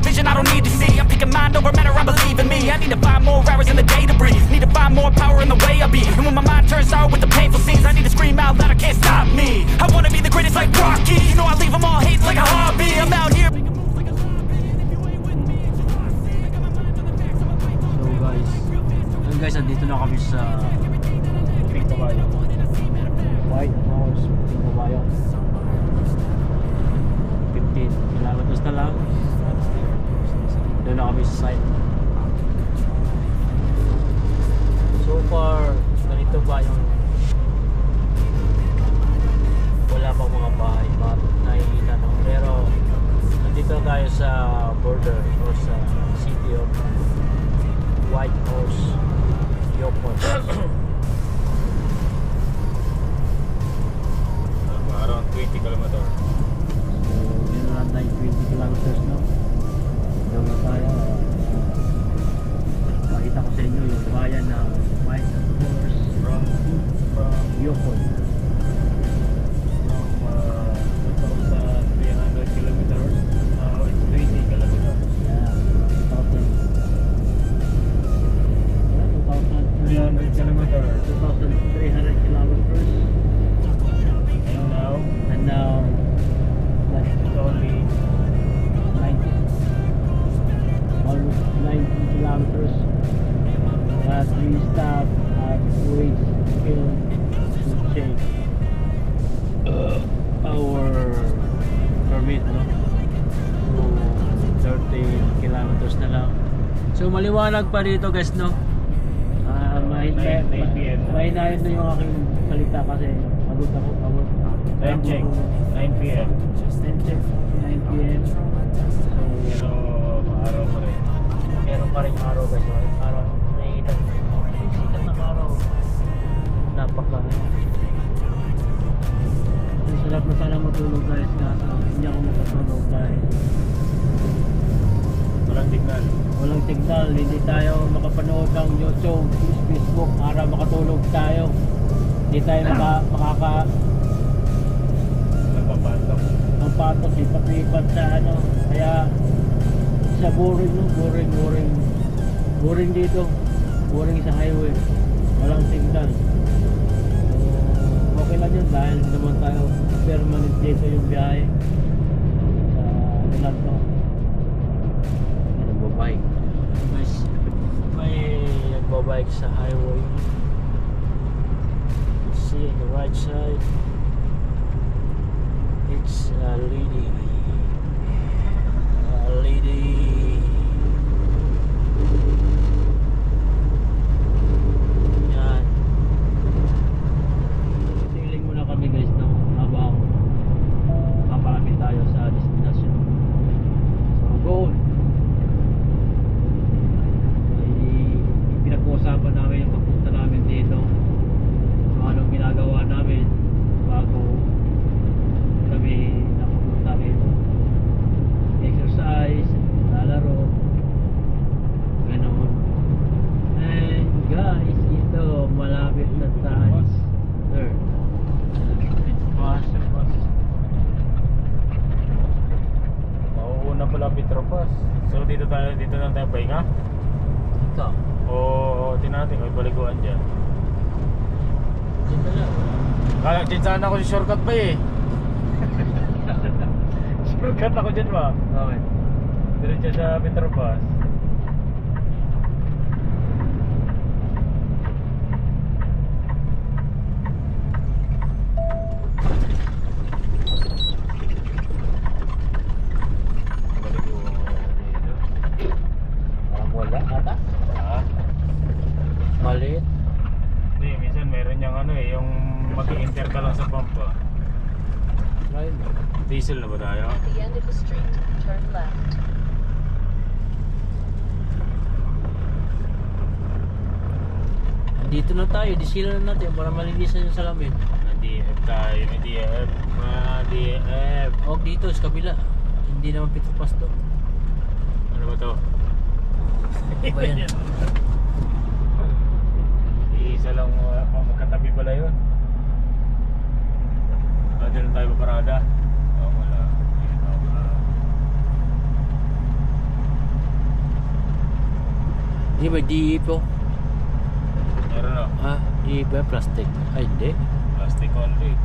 vision I don't need to see. I'm picking mind over matter, I believe in me. I need to find more hours in the day to breathe. Need to find more power in the way I be. And when my mind turns sour with the painful scenes, I need to scream out loud, I can't stop me. I wanna be the greatest like Rocky. You know I leave them all hating like a hobby. I'm out here. So guys, andito na kami sa Puting Kabayo. White House, Puting Kabayo. 15 kilometers na lang. Doon na kami sa site. So far, ganito ba yung wala pang mga bahay pa nakikita, no? Pero nandito tayo sa border o sa city of White House, Yopon. Around 20 kilometers. So yun na lang 20 kilometers, no? Doon na tayo. Pakita ko sa inyo yung bayan na White House from Yopon. From 2,300 kilometers. It's 20 kilometers. Yeah, 300 kilometers. 2,300 kilometers. And now It's only 90, almost 90 kilometers. But we stop at Waitsfield to check our permit, no? So 30 kilometers na lang. So maliwanag pa dito, guys, no? Mahinayin na yung aking salita kasi abot ako. Time check 9 p.m. 9 p.m. Pero araw pa rin. Meron pa rin araw, guys. Araw, nakikita yung sikat ng araw. Napaka ang sarap na sana matulog, guys, kaso hindi ako makatulog dahil Walang signal. walang signal. Hindi tayo makapanood ng YouTube, Facebook para makatulog tayo. Hindi tayo Nagpapatok. patok, lipat-lipat sa ano. Kaya sa boring, no? Boring dito. Boring sa highway. Walang signal. So okay lang yun dahil naman tayo permanent dito yung biyahe sa lulag, no? Nagbabike. Guys, may nagbabike sa highway. See on the right side, it's a lady. Yan. Sailing muna kami, guys, no? Habang papalapit tayo sa destination. So goal. Pinag-uusapan namin yung pagpunta namin dito. So anong ginagawa namin bago kami nakapunta dito. Exercise, lalaro, ganoon. And guys, ito malapit na tayo. Sir, Mauuna pala Petropas. So dito lang tayo pahinga? ikaw. O tinatin may baliguan dyan. Dito lang. Kala dyan sana ako si shortcut pa eh. Shortcut ako dyan ba? Okay. Diretso sa Petropas. Parang wala ata. Maliit. Hindi, minsan meron yung ano eh, yung mag-i-enter ka lang sa pump pa. Try mo. Diesel na ba tayo? At the end of the street, turn left. Dito na tayo, disila na natin para malinisan yung salamin. DF tayo, may DF. DF. O dito sa kabila. Hindi naman Petropas to. Ano ba to? Ano ba yan? Isa lang magkatabi pala yun. Doon lang tayo paparada. Oh, wala. ba DE po? Meron o. Ha? DE ba? Plastic? Ay, hindi. Plastic only.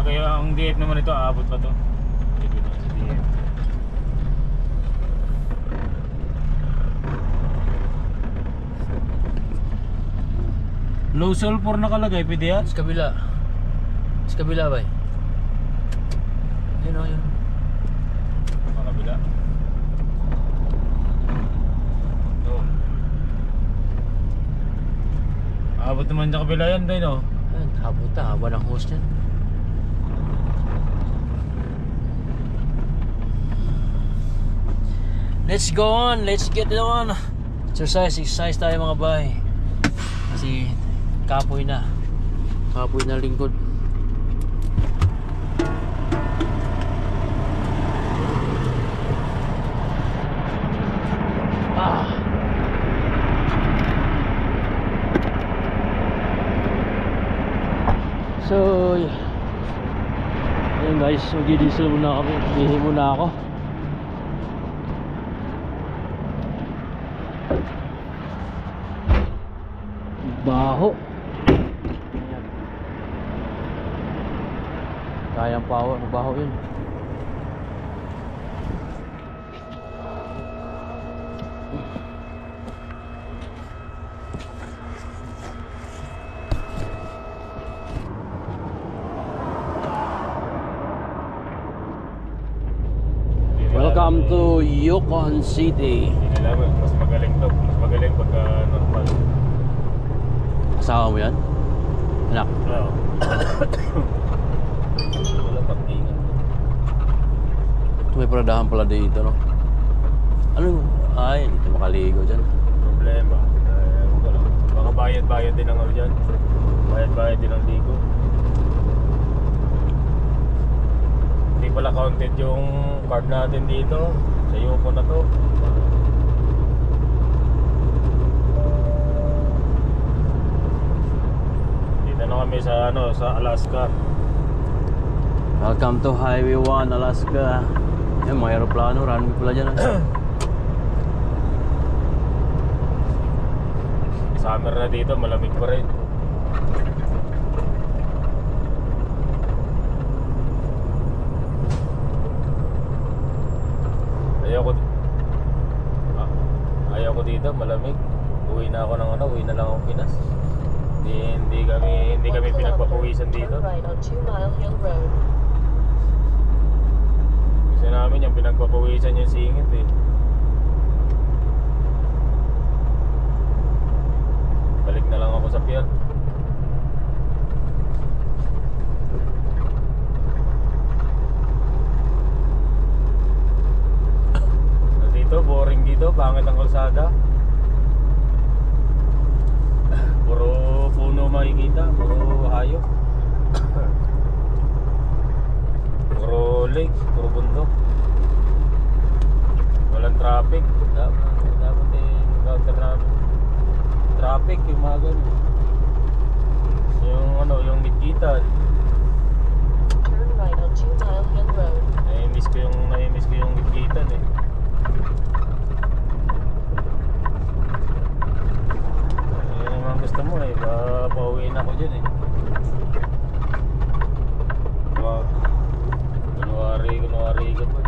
Kaya ang diet naman ito, aabot pa to. Dito na sa diet. Low sulfur nakalagay, pwede yan? Sa kabila. Sa kabila ba? Yun o, yun. Sa kabila. Ito. Aabot naman sa kabila yan, Day, no? Ayun, habot na. Haba ng hose yan. Let's go on. Let's get it on. Exercise tayo mga bay. Kasi kapoy na. Kapoy na lingkod. So, ayun guys, mag-diesel muna kami. Bihi muna ako. Baho. Kayang power, baho yun. Welcome to Yukon City. Hindi nila, mas magaling to. Mas magaling pagka normal. Asawa mo yan? Anak? Oo. Wala pagtingan. May paradahan pala dito, no? Ano? Ay, dito makaligo dyan. Problema. Wala lang. Baka bayad-bayad din ang ano dyan. Bayad-bayad din ang ligo. Hindi pala counted yung card natin dito. Sa Yukon na to. Dito na kami sa ano, sa Alaska. Welcome to Highway 1, Alaska. Eh, mga aeroplano, runway pala dyan. Summer na dito, malamig pa rin. Ayaw ko dito, malamig. Uwi na ako ng ano, uwi na lang ako Pinas. Hindi kami pinagpapawisan dito. Turn right on 2 Mile Hill Road. Gusto namin yung pinagpapawisan yung singit eh. Balik na lang ako sa pier. Dito, boring dito, pangit ang kalsada. Puro puno makikita, puro hayop. Puro lake, puro bundok. Walang traffic. Dapat encounter namin traffic, yung mga ganun. Yung ano, yung midgitan. Turn right on 2 Mile Hill Road. Nai-miss ko yung midgitan eh. Yung mga gusto mo eh, pauwiin ako dyan eh. Wow. Kunwari ka pa.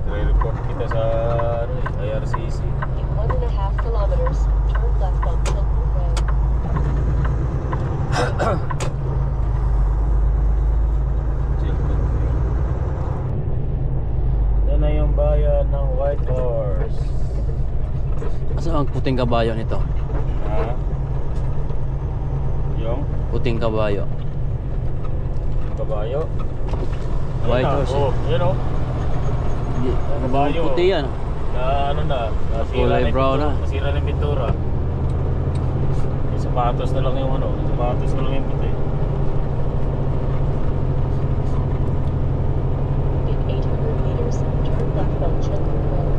Re-report kita sa ano, IRCC. In 1.5 kilometers, turn left on Tilton Way. Yan na yung bayan ng Whitehorse. Saan ang puting kabayo nito? Ha? Yung Puting kabayo. kabayo. Whitehorse. Oh, yun oh. Kabayo. Puti yan. Na ano na, Kulay brown na. Masira na yung pintura. Yung sapatos na lang yung ano, yung sapatos na lang yung puti. In 800 meters, turn left on Chilton Road.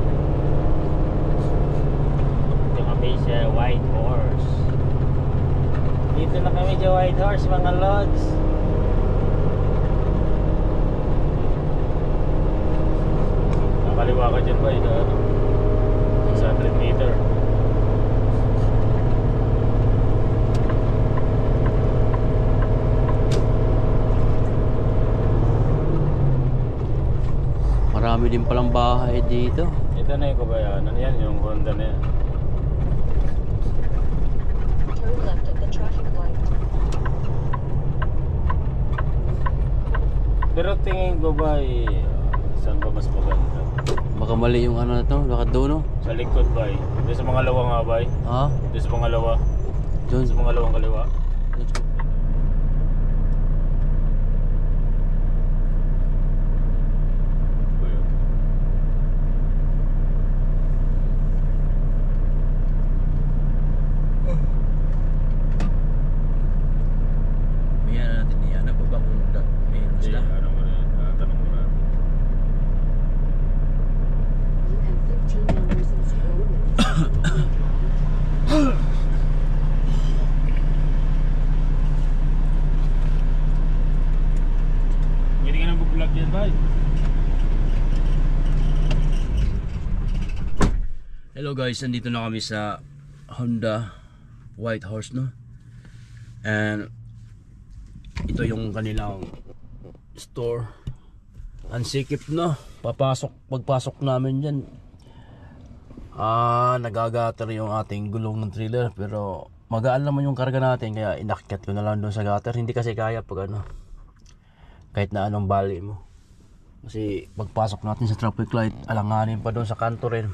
Yung kami sa Whitehorse. Dito na kami sa Whitehorse mga lods. bababa ka dyan ba? Sa ano? 600 meter. Marami din palang bahay dito. Ito na yung kabayanan yan, yung Honda na yan. Turn left at the traffic light. Pero tingin ko ba saan ba mas maganda? Baka mali yung ano na to, nakaduno. Sa likod ba Doon sa mga lawa nga ba Ha? Doon sa mga lawa? Doon. Sa mga lawang kaliwa? Yan natin yan. Ano ba kung may Hindi, ano mo na, tanong mo na. You have 15 hours and 0 minutes. Pwede ka nang bublog yan ba? Hello guys, nandito na kami sa Honda White Horse, no? And ito yung kanilang store. Ang sikip, no? Pagpasok namin dyan, nagagater yung ating gulong ng trailer, pero magaan naman yung karga natin, kaya inakyat ko na lang doon sa gutter. Hindi kasi kaya pag ano, kahit na anong bali mo, kasi pagpasok natin sa traffic light, alanganin pa doon sa kanto rin.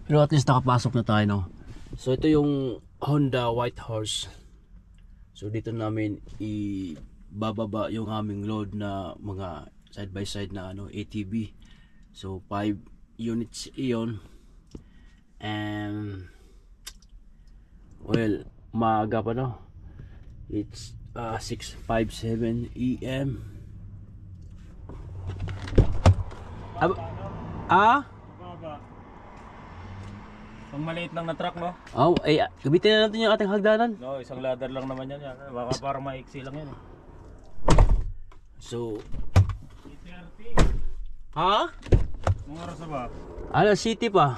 Pero at least nakapasok na tayo, no? So ito yung Honda White Horse. So dito namin ibababa yung aming load na mga side by side na ano, ATV. So 5 units iyon. And well, maaga pa, no? It's 6:57 AM. Pang maliit lang na truck, no? Oh, ay gamitin na natin yung ating hagdanan. No, isang ladder lang naman yan. Baka para maiksi lang yan. So, 8:30. ha? Mga oras na ba? City pa.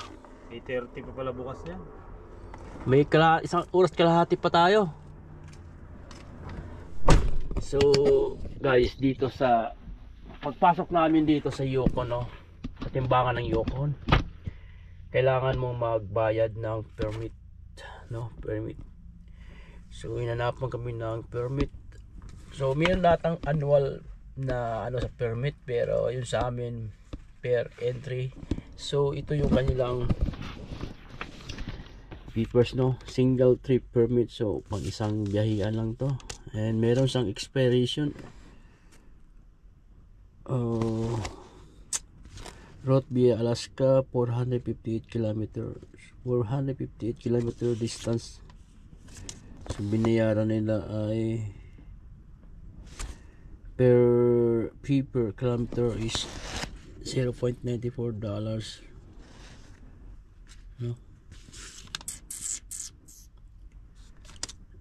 8:30 pa pala bukas yan. May isang oras kalahati pa tayo. So, guys, dito sa pagpasok namin dito sa Yukon, no? Sa timbangan ng Yukon, kailangan mong magbayad ng permit, no? Permit. So, inanapan kami ng permit. So, mayroon natang annual na ano sa permit, pero yun sa amin per entry. So, ito yung kanilang papers, no? Single trip permit. So, pang isang biyahean lang to. And meron siyang expiration. Route via Alaska, 458 kilometer distance. So binayaran nila ay per kilometer is $0.94, no?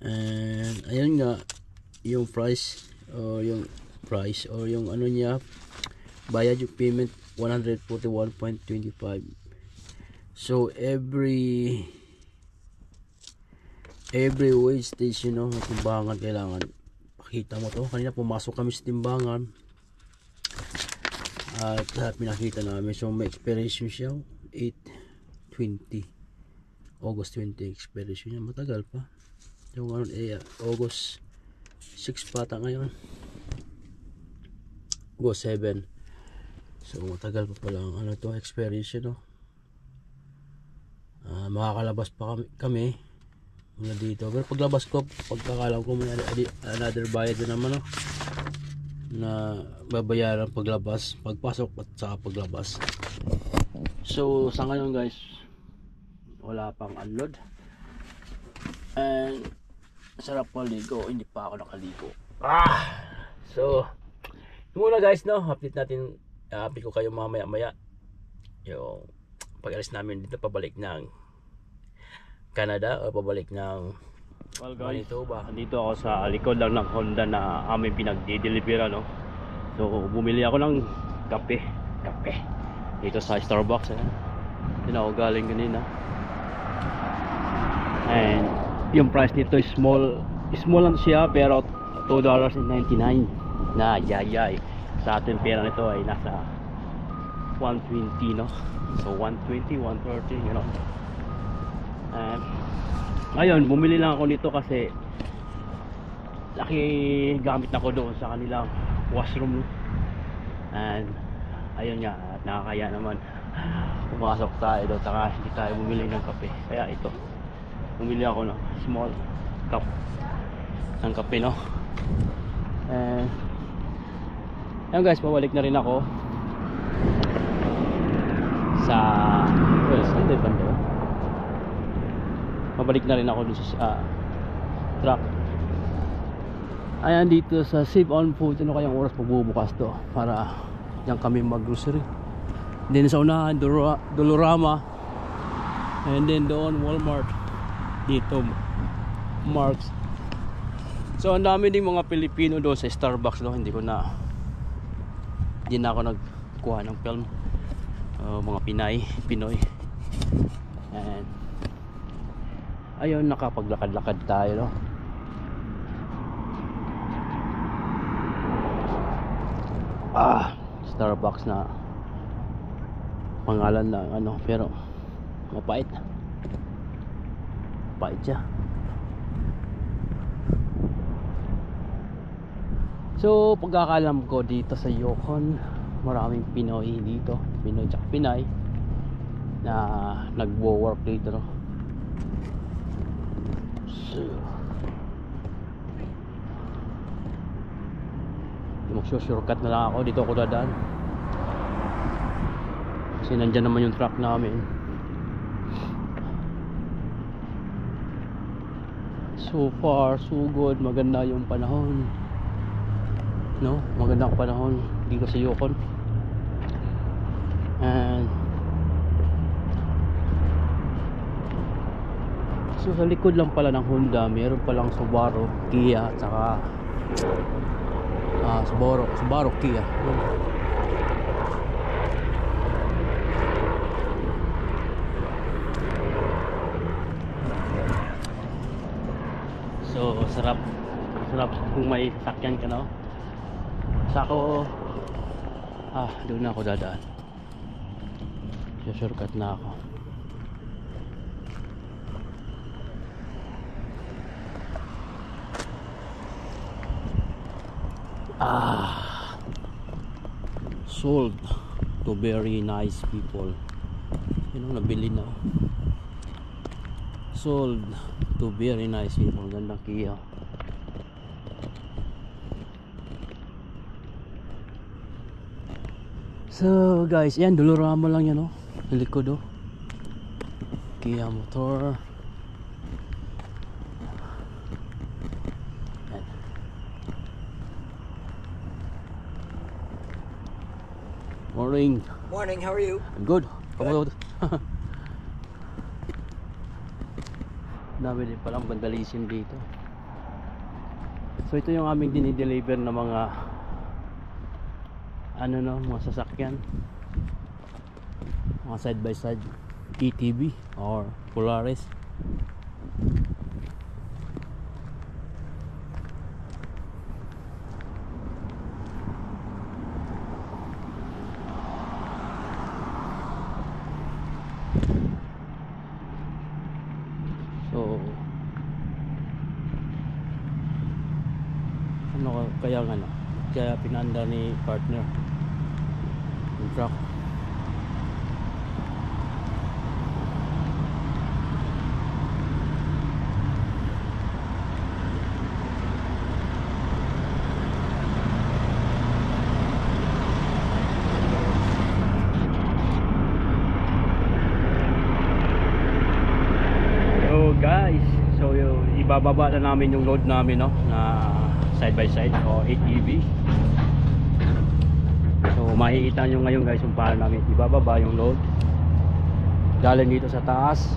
And ayun nga yung price or yung ano niya, bayad yung payment 141.25. So every weigh station, no, timbangan, kailangan pakita mo to. Kanina pumasok kami sa timbangan at pinakita namin. So may expiration siya 8/20, August 20 expiration niya. Matagal pa yung ano, August 6 pata ngayon, August 7. So matagal pa pala ang ano to, expiration, no? Makakalabas pa kami mula dito. Pero paglabas ko, pagkakalam ko may another bayad na naman, no? Na babayaran paglabas, pagpasok at saka paglabas. So sa ngayon guys, wala pang unload. And sarap maligo, hindi pa ako nakaligo. So muna guys, no? Update ko kayo mamaya yung pag-alis namin dito pabalik ng Canada o pabalik ng Manitoba. Nandito ako sa likod lang ng Honda na aming pinagdi-deliver, no? So bumili ako ng kape. dito sa Starbucks. Yun ako galing kanina. And yung price nito is small lang siya, pero $2.99 na yayay. Sa ating pera nito ay nasa 120, no? So 120, 130, you know. Ngayon, bumili lang ako nito kasi gamit na ko doon sa kanilang washroom. And ayun nga, nakakaya naman pumasok tayo doon, saka hindi tayo bumili ng kape. Kaya ito, bumili ako ng small cup ng kape, no? And ayun guys, pabalik na rin ako sa Sunday banda. Pabalik na rin ako dun sa truck. Ayan, dito sa Save On Food. Ano kayang oras pagbubukas to para diyan kami mag-grocery. Then sa unahan, Dolorama. And then doon Walmart. Dito Marks. So ang dami ding mga Pilipino doon sa Starbucks, no? Hindi na ako nagkuha ng film. Mga Pinoy. And ayun, nakapaglakad-lakad tayo, no? Starbucks na pangalan na ano, pero mapait siya. So pagkakalam ko dito sa Yukon, maraming Pinoy dito, Pinoy tsaka Pinay na nagwo-work dito, no? So mag-shortcut na lang ako, dito ako dadaan kasi nandyan naman yung truck namin. So far so good, maganda yung panahon, no? Maganda ang panahon dito sa Yukon. And so sa likod lang pala ng Honda, meron palang Subaru, Kia, at saka Subaru, Kia. So sarap kung may sasakyan ka, no? Sako doon na ako dadaan. Shortcut na ako. Sold to very nice people. Yun ang nabili na. Sold to very nice people. Gandang Kia. So guys, yan, Dolorama lang yan, no? Likod, oh. Kia motor. Morning. Morning, how are you? I'm good. Good. Dami din palang vandalism dito. So ito yung aming dinideliver na mga mga sasakyan, mga side by side, ETB or Polaris. So kaya pinanda ni partner yung truck. So guys, ibababa na namin yung load namin, no, na side by side o ATV. So makikita nyo ngayon guys kung paano namin ibababa yung load galing dito sa taas.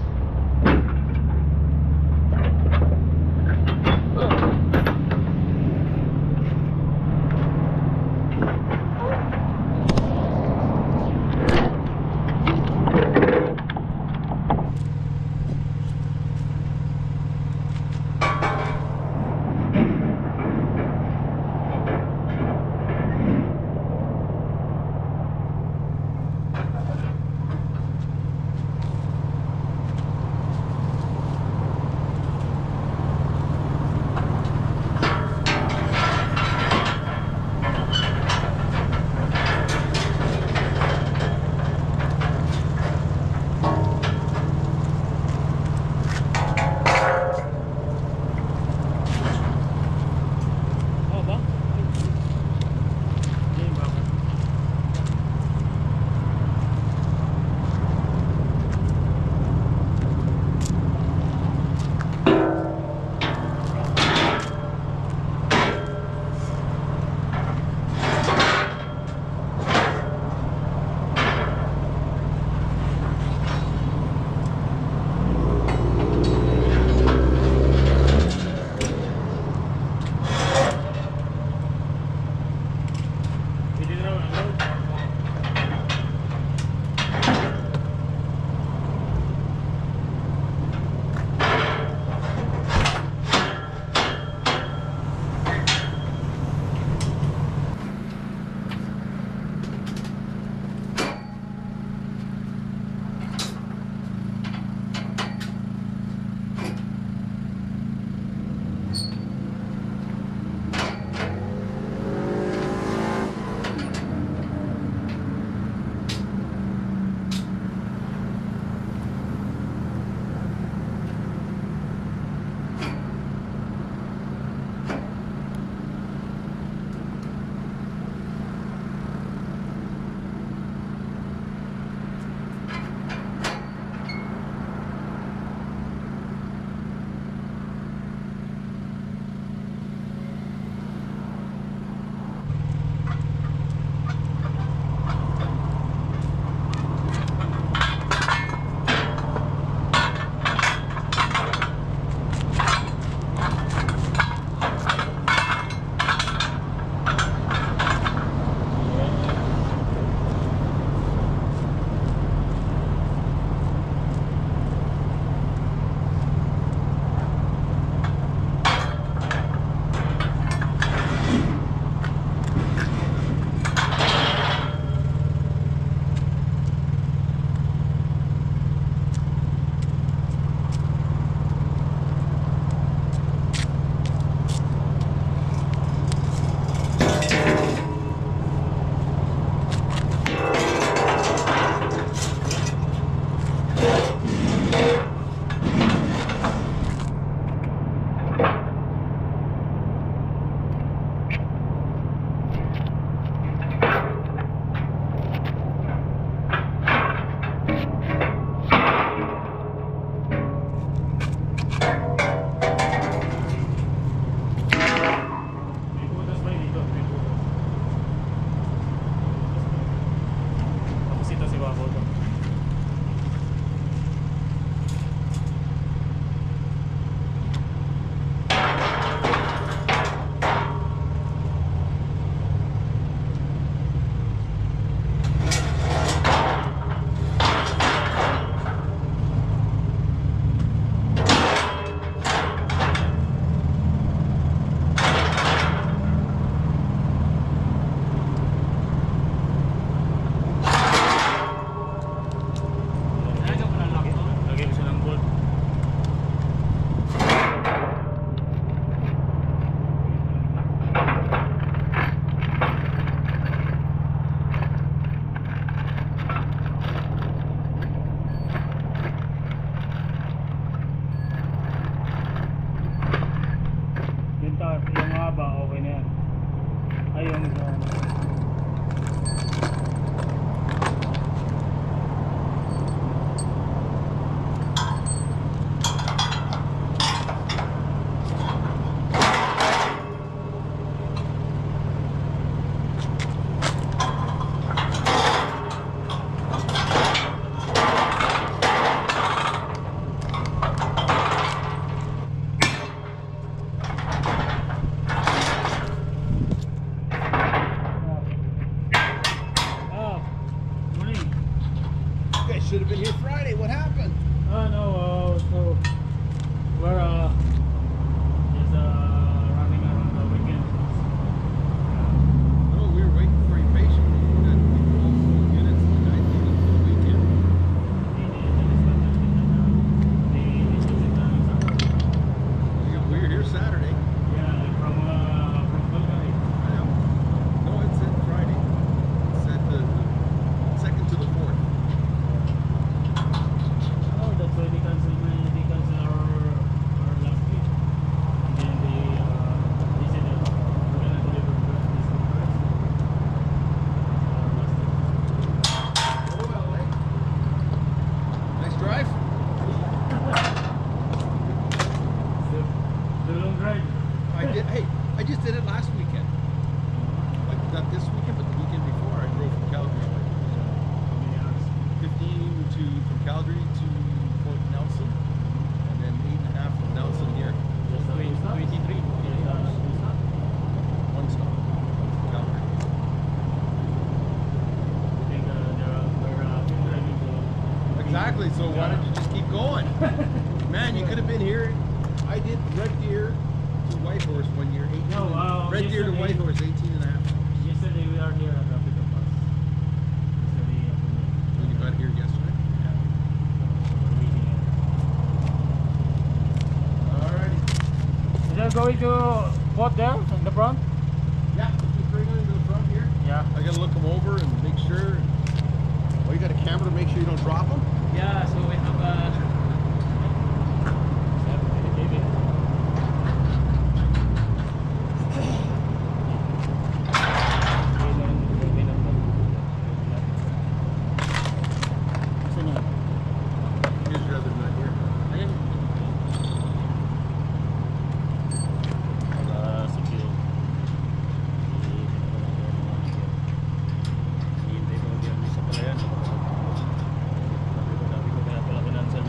should have been here Friday. What happened? No, so we're just running around the weekend. No, we were waiting for you patiently. You got multiple units tonight for the weekend. We were here Saturday. Yeah, like from Calgary. No, it said Friday. It said the 2nd to the 4th. Oh, that's why they canceled our last week. And then they said that we're gonna deliver this week first. Oh, well, eh? Nice drive. The long drive. I just did it last weekend. Like not this weekend, but the weekend before. I drove from Calgary. 15 from Calgary to Fort Nelson, and then 8.5 from Nelson here. Just 23. One stop. Calgary. I think we're driving to Exactly. So why don't you just keep going? Man, you could have been here. I did Red Deer to Whitehorse one year. 18. No, Red Deer to yesterday- Whitehorse, 18.5. Yesterday we are here at the pickup bus. Yesterday afternoon. When you got here yesterday. We're waiting here. Alrighty. Is that going to put there in the front? Yeah, just bring it into the front here. Yeah. I gotta look them over and make sure. Oh, you got a camera to make sure you don't drop them? Yeah, so we have a Here's your other nut here. Hintay ko mag-iarnis sa palayan. Sabi ko kaya pala kinansan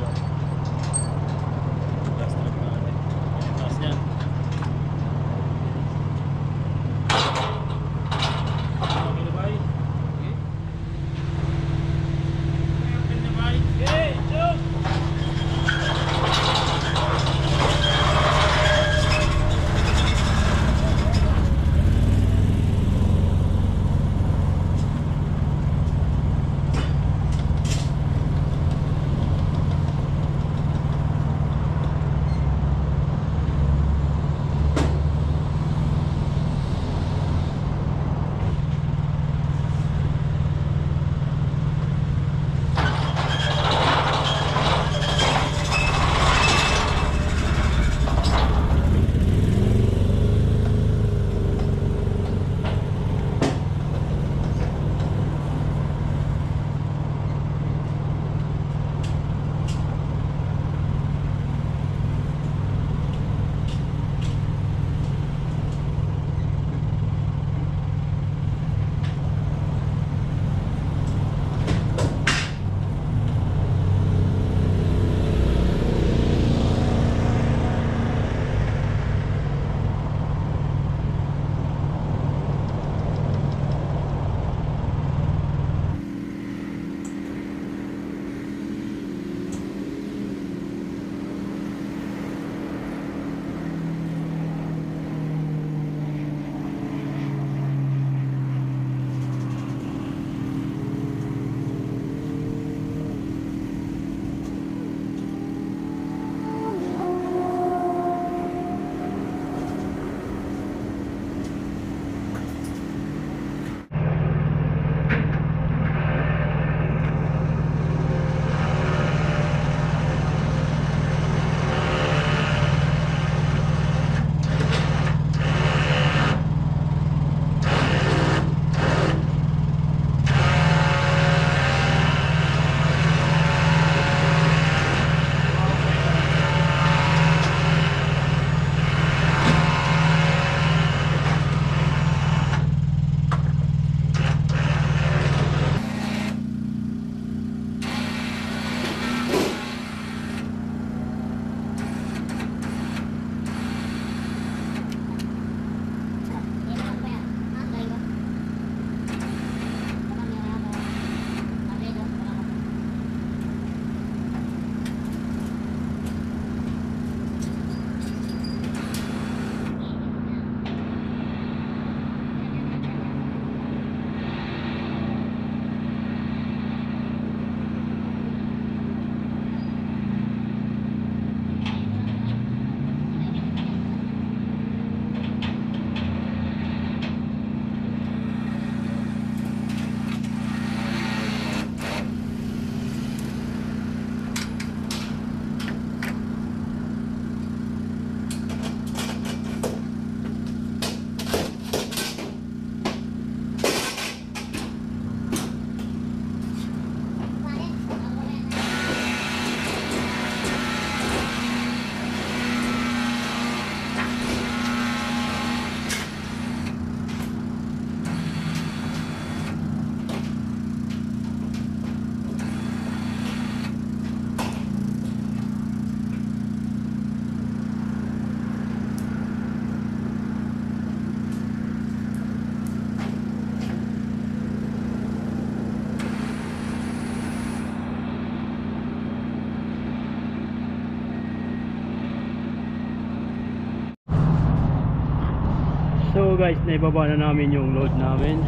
guys, naibaba na namin yung load namin.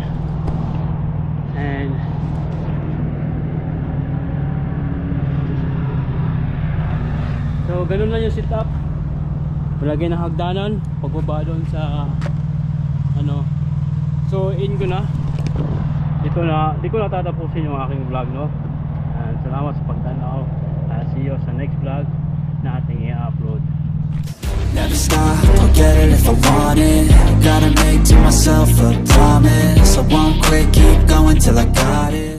And so ganun lang yung setup. Palagay ng hagdanan pagbaba doon sa ano. So in ko na. Dito na, di ko na tatapusin yung aking vlog, no. And salamat sa pagtanaw. See you sa next vlog na ating i-upload. Never stop, I'll get it if I want it. Gotta make to myself a promise. I won't quit, keep going till I got it.